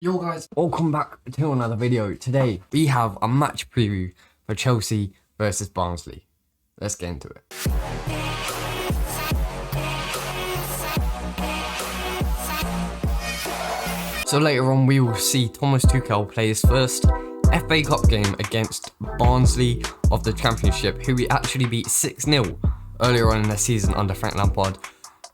Yo guys, welcome back to another video. Today we have a match preview for Chelsea versus Barnsley. Let's get into it. So later on we will see Thomas Tuchel play his first FA Cup game against Barnsley of the Championship, who we actually beat 6-0 earlier on in the season under Frank Lampard.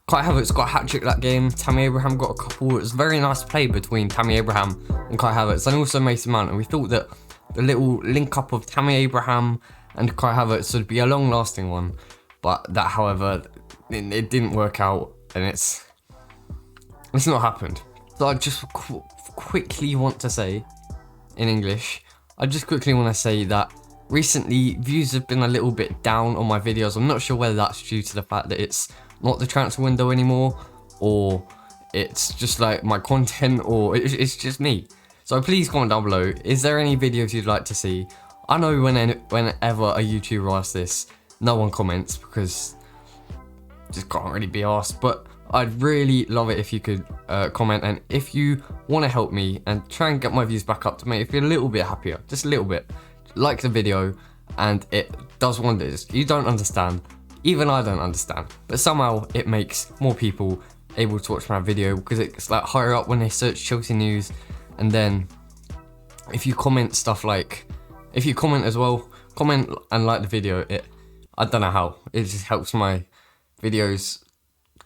Kai Havertz got a hat-trick that game, Tammy Abraham got a couple. It was a very nice play between Tammy Abraham and Kai Havertz, and also Mason Mount, and we thought that the little link-up of Tammy Abraham and Kai Havertz would be a long-lasting one, but that, however, it didn't work out, and it's not happened. So I just quickly want to say, in English, that recently views have been a little bit down on my videos. I'm not sure whether that's due to the fact that it's not the transfer window anymore, or it's just like my content, or it's just me. So please comment down below, is there any videos you'd like to see? I know whenever a YouTuber asks this, no one comments because just can't really be asked, but I'd really love it if you could comment, and if you want to help me and try and get my views back up to make it feel a little bit happier, just a little bit, like the video, and it does wonders. You don't understand. Even I don't understand, but somehow it makes more people able to watch my video because it's like higher up when they search Chelsea news. And then if you comment stuff like, if you comment as well, comment and like the video, I don't know how, it just helps my videos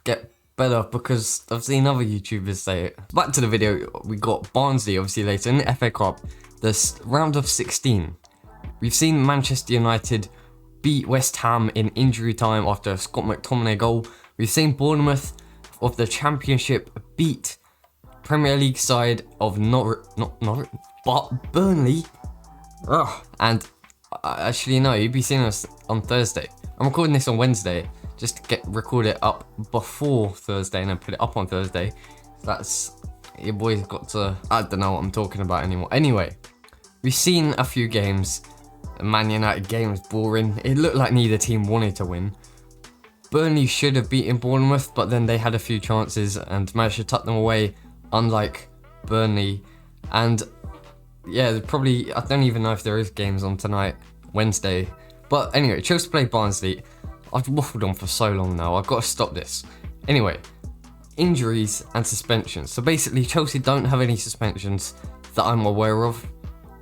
get better because I've seen other YouTubers say it. Back to the video, we got Barnsley obviously later in the FA Cup, this round of 16. We've seen Manchester United beat West Ham in injury time after a Scott McTominay goal. We've seen Bournemouth of the Championship beat Premier League side of Burnley. And actually no, you'd be seeing us on Thursday. I'm recording this on Wednesday just to record it up before Thursday and then put it up on Thursday. That's, your boy's got to, I don't know what I'm talking about anymore. Anyway, we've seen a few games. The Man United game was boring. It looked like neither team wanted to win. Burnley should have beaten Bournemouth, but then they had a few chances and managed to tuck them away, unlike Burnley. And yeah, probably, I don't even know if there is games on tonight, Wednesday. But anyway, Chelsea played Barnsley. I've waffled on for so long now, I've got to stop this. Anyway, injuries and suspensions. So basically, Chelsea don't have any suspensions that I'm aware of.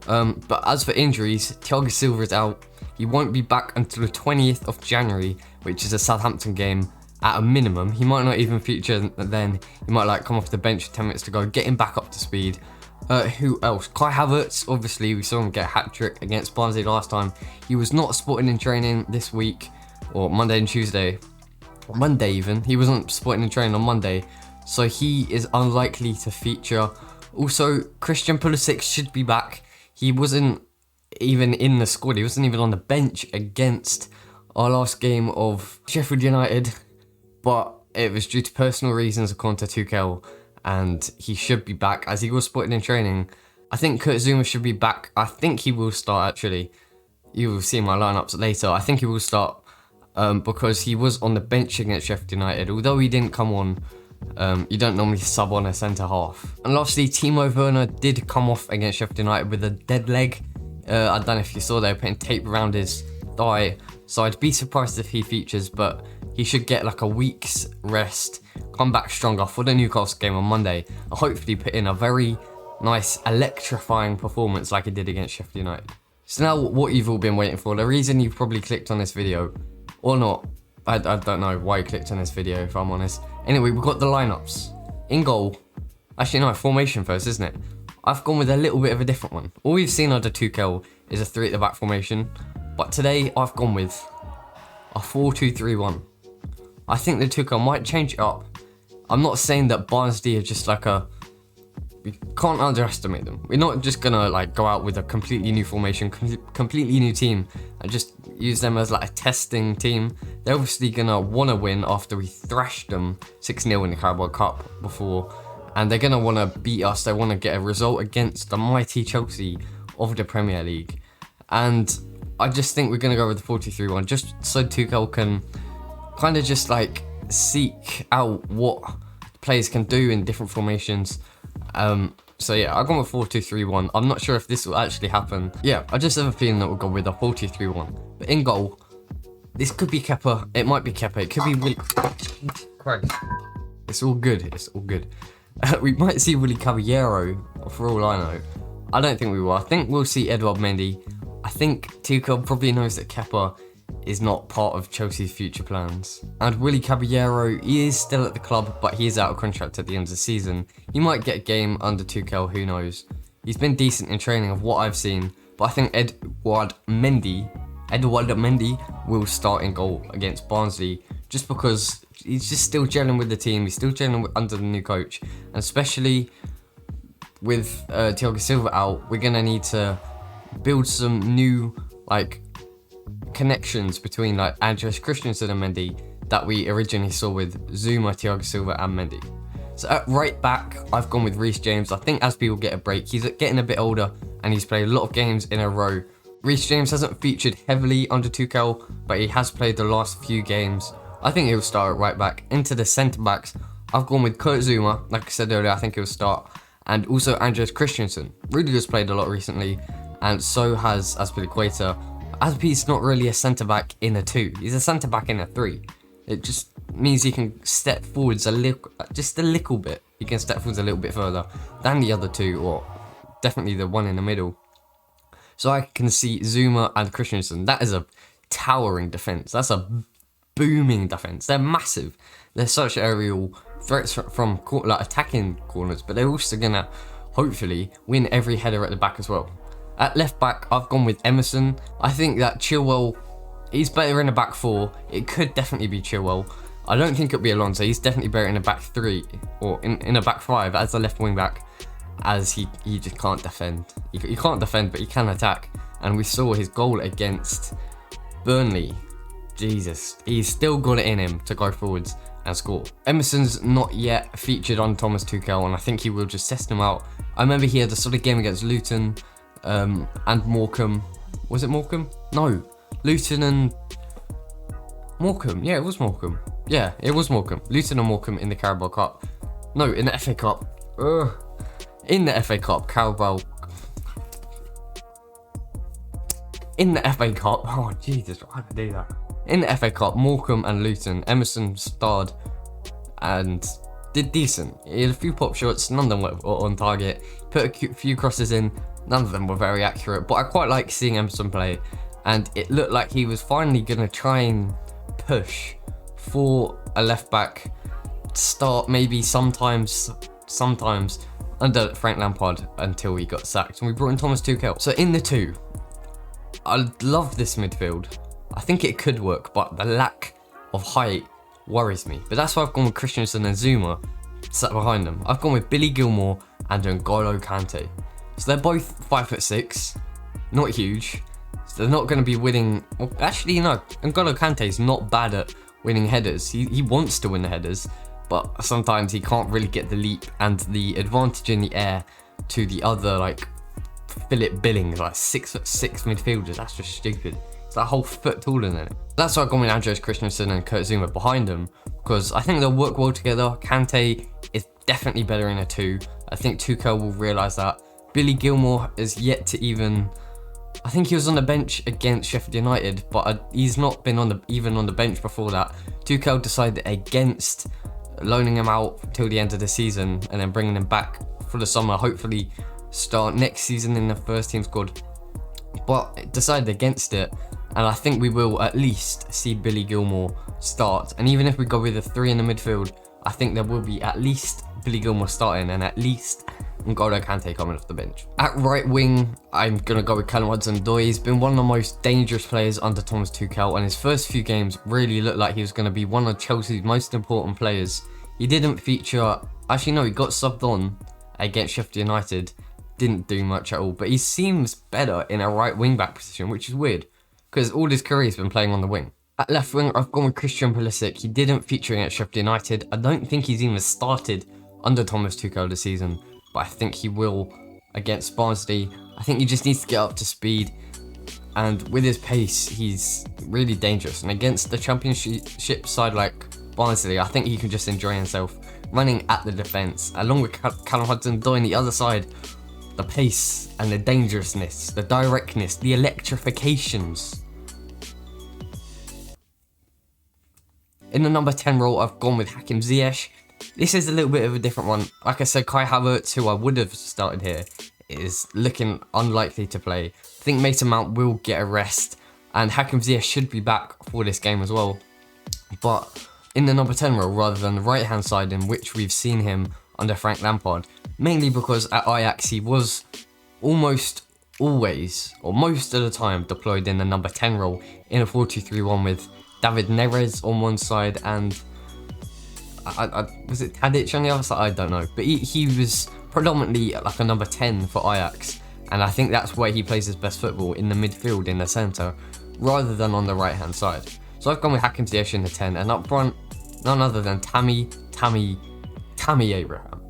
But as for injuries, Thiago Silva is out. He won't be back until the 20th of January, which is a Southampton game at a minimum. He might not even feature then. He might like come off the bench 10 minutes to go, get him back up to speed. Who else? Kai Havertz, obviously we saw him get a hat-trick against Barnsley last time. He was not spotted in training this week, or Monday and Tuesday. Monday even. He wasn't spotted in training on Monday, so he is unlikely to feature. Also, Christian Pulisic should be back. He wasn't even in the squad. He wasn't even on the bench against our last game of Sheffield United, but it was due to personal reasons according to Tuchel, and he should be back as he was spotted in training. I think Kurt Zouma should be back. I think he will start actually. You will see my lineups later. I think he will start because he was on the bench against Sheffield United. Although he didn't come on, you don't normally sub on a centre half. And lastly, Timo Werner did come off against Sheffield United with a dead leg. I don't know if you saw, they were putting tape around his thigh, so I'd be surprised if he features, but he should get like a week's rest, come back stronger for the Newcastle game on Monday, and hopefully put in a very nice electrifying performance like he did against Sheffield United. So now what you've all been waiting for, the reason you've probably clicked on this video, or not, I don't know why you clicked on this video if I'm honest. Anyway, we've got the lineups. In goal, actually no, formation first, isn't it? I've gone with a little bit of a different one. All we've seen under Tuchel is a 3 at the back formation, but today I've gone with a 4-2-3-1. I think the Tuchel might change it up. I'm not saying that Barnsley are just like we can't underestimate them. We're not just gonna like go out with a completely new formation, completely new team, and just use them as like a testing team. They're obviously gonna wanna win after we thrashed them 6-0 in the Carabao Cup before, and they're gonna wanna beat us. They wanna get a result against the mighty Chelsea of the Premier League. And I just think we're gonna go with the 4-2-3-1, just so Tuchel can kind of just like seek out what players can do in different formations. So yeah, I've gone with 4-2-3-1. I'm not sure if this will actually happen. Yeah, I just have a feeling that we'll go with a 4-2-3-1. But in goal, this could be Kepa. It might be Kepa. It could be Willy. Christ. It's all good. It's all good. We might see Willy Caballero, for all I know. I don't think we will. I think we'll see Edouard Mendy. I think Tuchel probably knows that Kepa is not part of Chelsea's future plans. And Willy Caballero, he is still at the club, but he is out of contract at the end of the season. He might get a game under Tuchel, who knows. He's been decent in training of what I've seen, but I think Edouard Mendy will start in goal against Barnsley, just because he's just still gelling with the team. He's still gelling under the new coach, and especially with Thiago Silva out, we're gonna need to build some new connections between Andreas Christensen and Mendy that we originally saw with Zuma, Thiago Silva and Mendy. So at right back, I've gone with Reece James. I think Aspi will get a break. He's getting a bit older and he's played a lot of games in a row. Reece James hasn't featured heavily under Tuchel, but he has played the last few games. I think he'll start at right back. Into the centre backs, I've gone with Kurt Zuma. Like I said earlier, I think he'll start. And also Andreas Christensen. Rudiger's played a lot recently, and so has Azpilicueta. Azpi's not really a centre-back in a 2. He's a centre-back in a 3. It just means he can step forwards just a little bit. He can step forwards a little bit further than the other 2, or definitely the one in the middle. So I can see Zuma and Christensen. That is a towering defence. That's a booming defence. They're massive. They're such aerial threats from attacking corners, but they're also going to hopefully win every header at the back as well. At left back, I've gone with Emerson. I think that Chilwell, he's better in a back 4. It could definitely be Chilwell. I don't think it'll be Alonso. He's definitely better in a back 3 or in a back 5 as a left wing back, as he just can't defend. He can't defend, but he can attack. And we saw his goal against Burnley. Jesus, he's still got it in him to go forwards and score. Emerson's not yet featured on Thomas Tuchel, and I think he will just test him out. I remember he had a sort of game against Luton and Morecambe. Was it Morecambe? No, Luton and Morecambe. Yeah, it was Morecambe. Yeah, it was Morecambe. Luton and Morecambe in the Carabao Cup. No, in the FA Cup. In the FA Cup, Carabao. In the FA Cup. Oh, Jesus, why did I do that? In the FA Cup, Morecambe and Luton, Emerson starred and did decent. He had a few pop shots, none of them were on target. Put a few crosses in, none of them were very accurate, but I quite like seeing Emerson play. And it looked like he was finally going to try and push for a left back start, maybe sometimes under Frank Lampard until he got sacked. And we brought in Thomas Tuchel. So in the 2, I love this midfield. I think it could work, but the lack of height worries me. But that's why I've gone with Christensen and Zuma sat behind them. I've gone with Billy Gilmour and N'Golo Kante. So they're both 5'6", not huge. So they're not going to be winning. Well, actually, no. N'Golo Kante's not bad at winning headers. He wants to win the headers, but sometimes he can't really get the leap and the advantage in the air to the other Philip Billings, 6'6" midfielders. That's just stupid. It's a whole foot taller than it. That's why I've gone with Andreas Christensen and Kurt Zuma behind them, because I think they'll work well together. Kante is definitely better in a 2. I think Tuchel will realise that. Billy Gilmour is yet to even. I think he was on the bench against Sheffield United, but he's not been even on the bench before that. Tuchel decided against loaning him out till the end of the season and then bringing him back for the summer. Hopefully start next season in the first team squad, but decided against it. And I think we will at least see Billy Gilmour start. And even if we go with a 3 in the midfield, I think there will be at least Billy Gilmour starting and at least N'Golo Kante coming off the bench. At right wing, I'm going to go with Callum Hudson-Odoi. He's been one of the most dangerous players under Thomas Tuchel, and his first few games really looked like he was going to be one of Chelsea's most important players. He didn't feature. Actually, no, he got subbed on against Sheffield United. Didn't do much at all, but he seems better in a right wing back position, which is weird, because all his career he's been playing on the wing. At left wing, I've gone with Christian Pulisic. He didn't feature at Sheffield United. I don't think he's even started under Thomas Tuchel this season, but I think he will against Barnsley. I think he just needs to get up to speed, and with his pace, he's really dangerous. And against the Championship side like Barnsley, I think he can just enjoy himself running at the defence, along with Callum Hudson-Odoi the other side. The pace and the dangerousness, the directness, the electrifications. In the number 10 role, I've gone with Hakim Ziyech. This is a little bit of a different one. Like I said, Kai Havertz, who I would have started here, is looking unlikely to play. I think Mason Mount will get a rest, and Hakim Ziyech should be back for this game as well. But in the number 10 role, rather than the right-hand side in which we've seen him under Frank Lampard, mainly because at Ajax he was almost always, or most of the time, deployed in the number 10 role in a 4-2-3-1 with David Neres on one side and was it Tadic on the other side? I don't know, but he was predominantly like a number 10 for Ajax, and I think that's where he plays his best football, in the midfield, in the centre, rather than on the right hand side. So I've gone with Hakim Ziyech in the 10, and up front, none other than Tammy Abraham.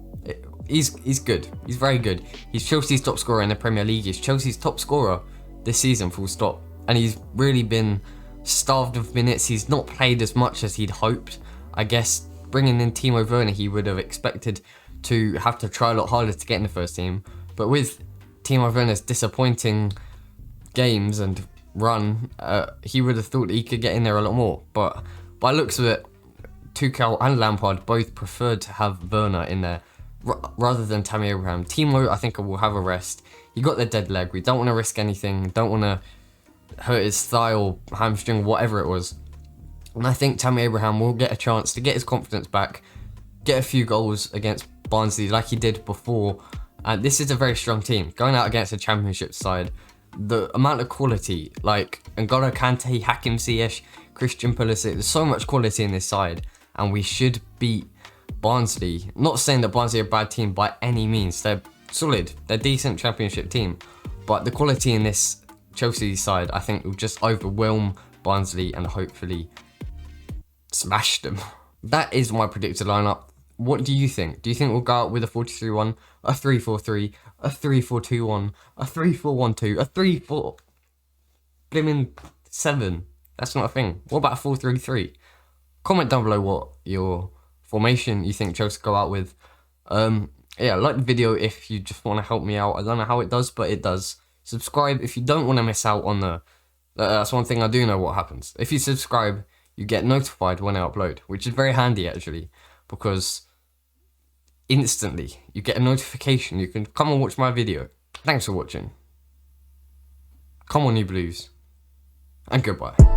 He's good. He's very good. He's Chelsea's top scorer in the Premier League. He's Chelsea's top scorer this season, full stop. And he's really been starved of minutes. He's not played as much as he'd hoped. I guess bringing in Timo Werner, he would have expected to have to try a lot harder to get in the first team. But with Timo Werner's disappointing games and run, he would have thought that he could get in there a lot more. But by looks of it, Tuchel and Lampard both preferred to have Werner in there rather than Tammy Abraham. Timo, I think, will have a rest. He got the dead leg. We don't want to risk anything. Don't want to hurt his thigh or hamstring, whatever it was. And I think Tammy Abraham will get a chance to get his confidence back, get a few goals against Barnsley like he did before. And this is a very strong team. Going out against a championship side, the amount of quality, like N'Golo Kante, Hakim Ziyech, Christian Pulisic, there's so much quality in this side, and we should beat Barnsley. Not saying that Barnsley are a bad team by any means. They're solid. They're a decent championship team. But the quality in this Chelsea side, I think, will just overwhelm Barnsley and hopefully smash them. That is my predicted lineup. What do you think? Do you think we'll go out with a 4-2-3-1, a 3-4-3, a 3-4-2-1, a 3-4-1-2, a 3-4... blimmin' 7? That's not a thing. What about a 4-3-3? Comment down below what your formation you think Chelsea go out with. Yeah, like the video if you just want to help me out. I don't know how it does, but it does. Subscribe if you don't want to miss out on the... that's one thing I do know what happens. If you subscribe, you get notified when I upload, which is very handy actually, because instantly you get a notification. You can come and watch my video. Thanks for watching. Come on, you Blues. And goodbye.